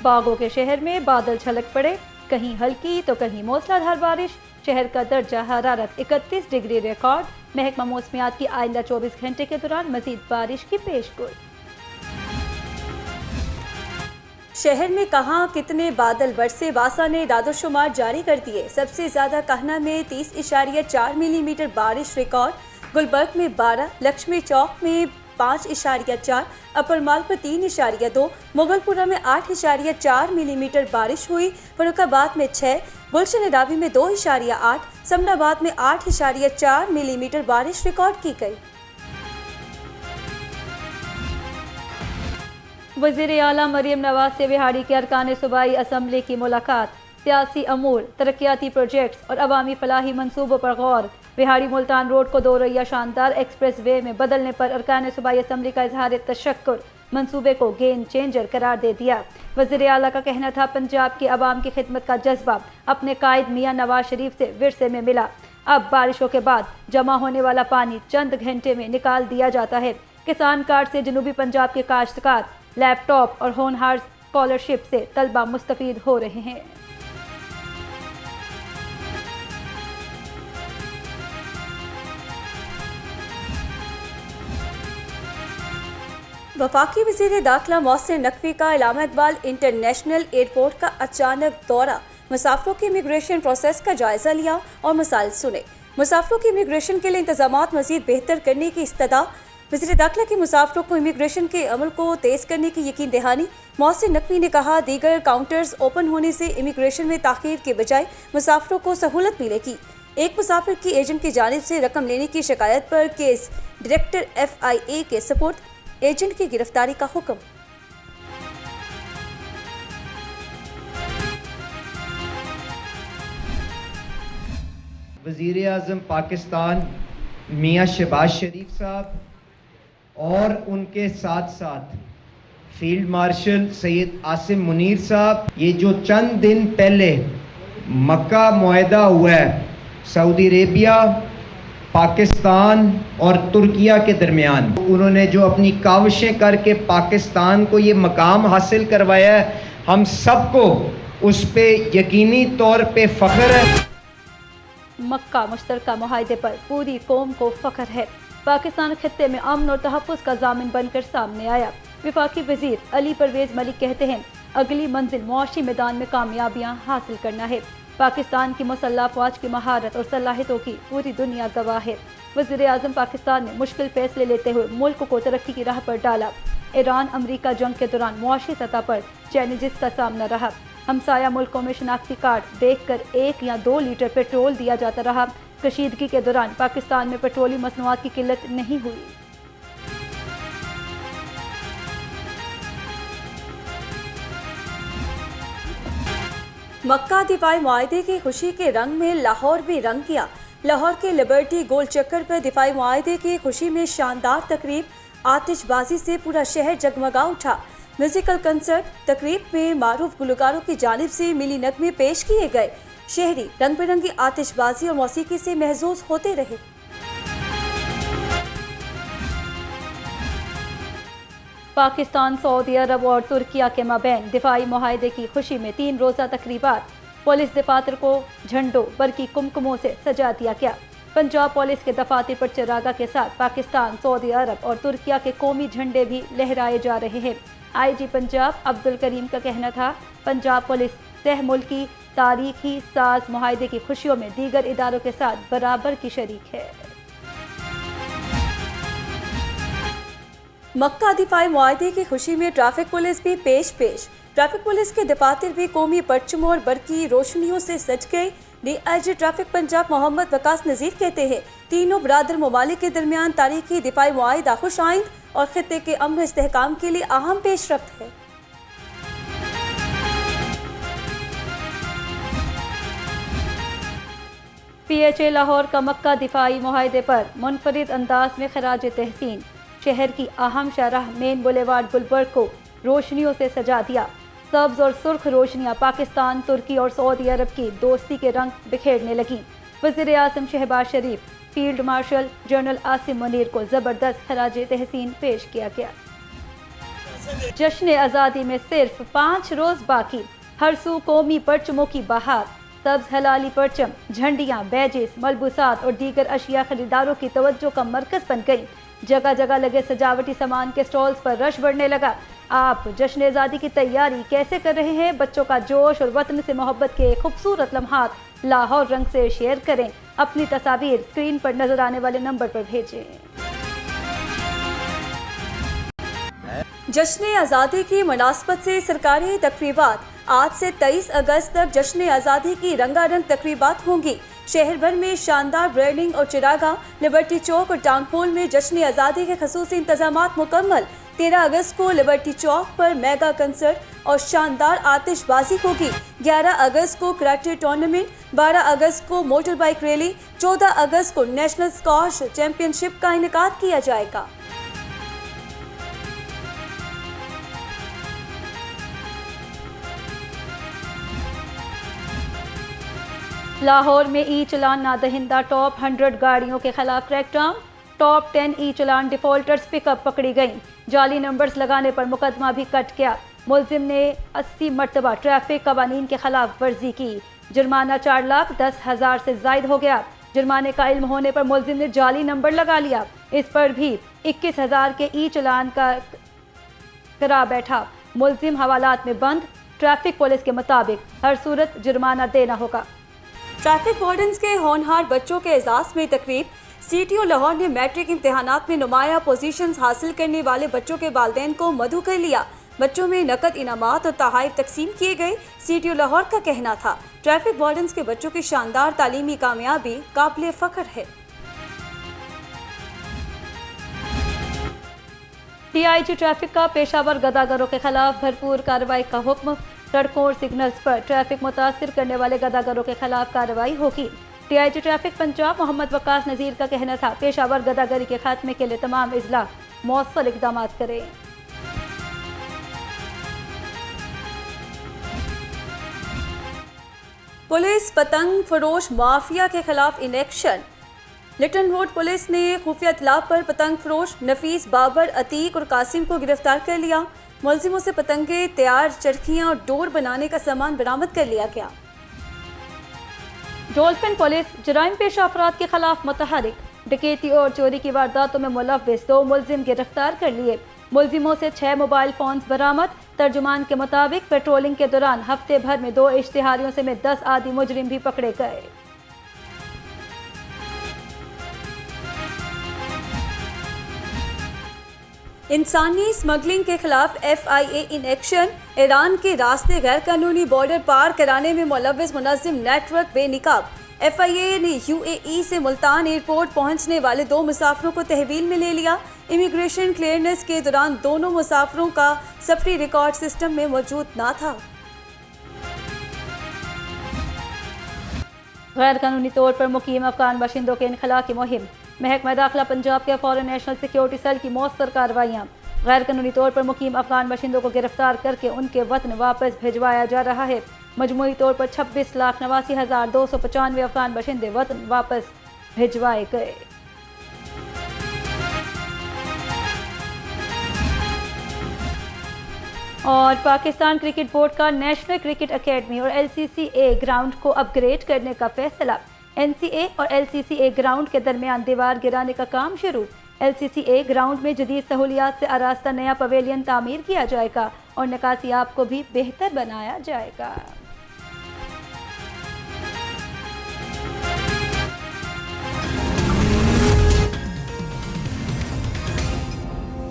बागों के शहर में बादल छलक पड़े, कहीं हल्की तो कहीं मूसलाधार बारिश। शहर का दर्जा हरारत 31 डिग्री रिकॉर्ड। महकमा मौसमियात की आइंदा 24 घंटे के दौरान मजीद बारिश की पेशगोई। शहर में कहां कितने बादल बरसे, वासा ने दादोशुमार जारी कर दिए। सबसे ज्यादा कहना में 30.4 मिलीमीटर बारिश रिकॉर्ड। गुलबर्ग में 12, लक्ष्मी चौक में 5.4, अपर माल पर 3.2, मुगलपुरा में 8.4 मिलीमीटर बारिश हुई। फरुखाबाद में 6, गुलशन रावी में 2.8, समनाबाद में 8.4 मिलीमीटर बारिश रिकॉर्ड की गई। वज़ीर आला मरियम नवाज से बिहाड़ी के अरकान सूबाई असम्बली की मुलाकात। सियासी अमूर, तरक्याती प्रोजेक्ट्स और अवामी फलाही मंसूबों पर गौर। बिहाड़ी मुल्तान रोड को 2 रैया शानदार एक्सप्रेस वे में बदलने पर अरकान सूबाई असम्बली का इजहार तशक्कुर। मंसूबे को गेम चेंजर करार दे दिया। वज़ीर आला का कहना था, पंजाब की आवाम की खिदमत का जज्बा अपने कायद मियाँ नवाज शरीफ से विरसे में मिला। अब बारिशों के बाद जमा होने वाला पानी चंद घंटे में निकाल दिया जाता है। किसान कार्ड से जनूबी पंजाब के काश्तकार लैपटॉप और होनहार स्कॉलरशिप से तलबा मुस्तफीद हो रहे हैं। वफाकी वज़ीर दाखिला मोहसिन नकवी का इलामा इकबाल इंटरनेशनल एयरपोर्ट का अचानक दौरा। मुसाफिरों के इमिग्रेशन प्रोसेस का जायजा लिया और मसाइल सुने। मुसाफिरों के इमिग्रेशन के लिए इंतजामात मजीद बेहतर करने की इस्तदा। वज़ीर दाखिला की मुसाफिरों को इमिग्रेशन के अमल को तेज़ करने की यकीन दहानी। मोहसिन नकवी ने कहा, दीगर काउंटर्स ओपन होने से इमिग्रेशन में ताख़ीर के बजाय मुसाफिरों को सहूलत मिलेगी। एक मुसाफिर की एजेंट की जानिब से रकम लेने की शिकायत पर केस डायरेक्टर FIA के सपोर्ट, एजेंट की गिरफ्तारी का हुक्म। वज़ीर आज़म पाकिस्तान मियाँ शहबाज शरीफ साहब और उनके साथ साथ फील्ड मार्शल सैयद आसिम मुनीर साहब, ये जो चंद दिन पहले मक्का मुआहदा हुआ है सऊदी अरेबिया, पाकिस्तान और तुर्किया के दरमियान, उन्होंने जो अपनी काविशें करके पाकिस्तान को ये मकाम हासिल करवाया है, हम सबको उस पे यकीनी तौर पे फ़ख्र है। मक्का मुश्तरका मुआहदे पर पूरी कौम को फ़ख्र है। पाकिस्तान खित्ते में अमन और तहफ़्फ़ुज़ का ज़ामिन बनकर सामने आया। वफाकी वज़ीर अली परवेज़ मलिक कहते हैं, अगली मंजिल मुआशी मैदान में कामयाबियाँ हासिल करना है। पाकिस्तान की मुसल्लह फ़ौज की महारत और सलाहियतों की पूरी दुनिया गवाह है। वज़ीर आज़म पाकिस्तान ने मुश्किल फैसले लेते हुए मुल्क को तरक्की की राह पर डाला। ईरान अमरीका जंग के दौरान मुआशी सतह पर चैलेंजेस का सामना रहा। हमसाया मुल्कों में शनाख्ती कार्ड देखकर 1 या 2 लीटर पेट्रोल दिया जाता रहा। कशीदगी के दौरान पाकिस्तान में पेट्रोलियम मसनूआत की किल्लत नहीं हुई। मक्का दिफाई मुआहदे की खुशी के रंग में लाहौर भी रंग किया। लाहौर के लिबर्टी गोल चक्कर पर दिफाई मुआहदे की खुशी में शानदार तकरीब, आतिशबाजी से पूरा शहर जगमगा उठा। म्यूजिकल कंसर्ट तकरीब में मारूफ गुलकारों की जानिब से मिली नगमे पेश किए गए। शहरी रंग बिरंगी आतिशबाजी और मौसीकी से महजूज होते रहे। पाकिस्तान, सऊदी अरब और तुर्किया के माबैन दिफाई मुआहदे की खुशी में 3 रोज़ा तकरीबात। पुलिस दफातर को झंडों बरकी कुमकुमों से सजा दिया गया। पंजाब पुलिस के दफातर पर चिरागा के साथ पाकिस्तान, सऊदी अरब और तुर्किया के कौमी झंडे भी लहराए जा रहे हैं। IG पंजाब अब्दुल करीम का कहना था, पंजाब पुलिस तह मुल्की तारीखी साज मुआहदे की खुशियों में दीगर इदारों के साथ बराबर की शरीक है। मक्का दिफाई मुआहदे की खुशी में ट्रैफिक पुलिस भी पेश। ट्रैफिक पुलिस के दफातर भी कौमी परचमों और बरकी रोशनियों से सज गए। DIG ट्रैफिक पंजाब मोहम्मद वकास नज़ीर कहते हैं, तीनों बरादर ममालिक के दरमियान तारीखी दिफाई मुआहदा खुश आइंद और खित्ते के अमन इस्तेहकाम के लिए अहम पेशरफ्त है। PHA लाहौर का मक्का दिफाई मुआहदे पर मुनफरिद अंदाज में खराज तहसीन। शहर की अहम शहराह मेन बुलेवार्ड गुलबर्ग को रोशनियों से सजा दिया। सब्ज और सुर्ख रोशनियां पाकिस्तान, तुर्की और सऊदी अरब की दोस्ती के रंग बिखेरने लगी। वज़ीर आज़म Shahbaz Sharif, field marshal general Asim Munir को ज़बरदस्त खराज तहसीन पेश किया गया। जश्न आज़ादी में सिर्फ 5 रोज बाकी, हर सू कौमी परचमों की बहार। सब्ज हलाली परचम, झंडियाँ, बैजेस, मलबूसात और दीगर अशिया खरीदारों की तवज्जो का मरकज बन गई। जगह जगह लगे सजावटी सामान के स्टॉल्स पर रश बढ़ने लगा। आप जश्न आज़ादी की तैयारी कैसे कर रहे हैं? बच्चों का जोश और वतन से मोहब्बत के खूबसूरत लम्हात लाहौर रंग से शेयर करें। अपनी तस्वीर स्क्रीन पर नजर आने वाले नंबर पर भेजें। जश्न आज़ादी की मुनासबत से सरकारी तकरीबात। आज से 23 अगस्त तक जश्न आज़ादी की रंगारंग तकरीबात होंगी। शहर भर में शानदार ब्रांडिंग और चिरागा, लिबर्टी चौक और टाउन हॉल में जश्न आज़ादी के खसूसी इंतजामात मुकम्मल। 13 अगस्त को लिबर्टी चौक पर मेगा कंसर्ट और शानदार आतिशबाजी होगी। 11 अगस्त को कराटे टूर्नामेंट, 12 अगस्त को मोटर बाइक रैली, 14 अगस्त को नेशनल स्क्वॉश चैंपियनशिप का इनेकाद किया जाएगा। लाहौर में ई चलान नादहिंदा टॉप 100 गाड़ियों के खिलाफ क्रैकडाउन। टॉप 10 ई चलान डिफॉल्टर्स पिकअप पकड़ी गई। जाली नंबर्स लगाने पर मुकदमा भी कट गया। मुलजिम ने 80 मरतबा ट्रैफिक कवानीन के खिलाफ वर्जी की। जुर्माना 4,10,000 से जायद हो गया। जुर्माने का इल्म होने पर मुलजिम ने जाली नंबर लगा लिया। इस पर भी 21,000 के ई चलान का करा बैठा। मुलजिम हवालात में बंद। ट्रैफिक पुलिस के मुताबिक हर सूरत जुर्माना देना होगा। ट्रैफिक वार्डन्स के होनहार बच्चों के एजाज में तकरीब। CTO लाहौर ने मैट्रिक इम्तिहानात में नुमाया पोजीशंस हासिल करने वाले बच्चों के वालिदैन को मदऊ कर लिया। बच्चों में नकद इनामात और तोहफे तकसीम किए गए। CTO लाहौर का कहना था, ट्रैफिक वार्डन्स के बच्चों की शानदार तालीमी कामयाबी काबिल फख्र है। DIG ट्रैफिक का पेशावर गदागरों के खिलाफ भरपूर कार्रवाई का हुक्म। सड़कों और सिग्नल्स पर ट्रैफिक मुतासिर करने वाले गदागरों के खिलाफ कार्रवाई होगी। DIG ट्रैफिक पंजाब मोहम्मद वकास नज़ीर का कहना था, पेशावर गदागरी के खात्मे के लिए तमाम इजला मौसर इकदाम करें। पुलिस पतंग फरोश माफिया के खिलाफ in action. Lytton road police ने खुफिया इत्तला पर पतंग फरोश नफीस, बाबर, अतीक और कासिम को गिरफ्तार कर लिया। मुलजिमों से पतंगे, तैयार चरखियां और डोर बनाने का सामान बरामद कर लिया गया। डॉल्फिन पुलिस जराइम पेशा अफराद के खिलाफ मुतहरिक। डकैती और चोरी की वारदातों में मुलव्विस 2 मुलजिम गिरफ्तार कर लिए। मुलजिमों से 6 मोबाइल फोन्स बरामद। तर्जुमान के मुताबिक पेट्रोलिंग के दौरान हफ्ते भर में 2 इश्तिहारियों समेत 10 आदि मुजरिम भी पकड़े गए। इंसानी स्मगलिंग के खिलाफ FIA इन एक्शन। ईरान के रास्ते गैर कानूनी बॉर्डर पार कराने में मुलव्विस मुनज़्ज़िम नेटवर्क बेनिकाब। FIA ने UAE से मुल्तान एयरपोर्ट पहुंचने वाले 2 मुसाफिरों को तहवील में ले लिया। इमिग्रेशन क्लियरेंस के दौरान दोनों मुसाफिरों का सफरी रिकॉर्ड सिस्टम में मौजूद न था। गैर कानूनी तौर पर मुकीम अफगान बाशिंदों के इनखला की मुहिम। महकमा दाखिला पंजाब के फॉरेन नेशनल सिक्योरिटी सेल की मौसर कार्रवाइयाँ। गैर कानूनी तौर पर मुकीम अफगान बाशिंदों को गिरफ्तार करके उनके वतन वापस भिजवाया जा रहा है। मजमूई तौर पर 26,89,295 अफगान बाशिंदे वतन वापस भिजवाए गए। और पाकिस्तान क्रिकेट बोर्ड का नेशनल क्रिकेट एकेडमी और LCCA ग्राउंड को अपग्रेड करने का फैसला। NCA और LCCA ग्राउंड के दरमियान दीवार गिराने का काम शुरू। LCCA ग्राउंड में जदीद सहूलियात से आरास्ता नया पवेलियन तामीर किया जाएगा और निकासियाब को भी बेहतर बनाया जाएगा।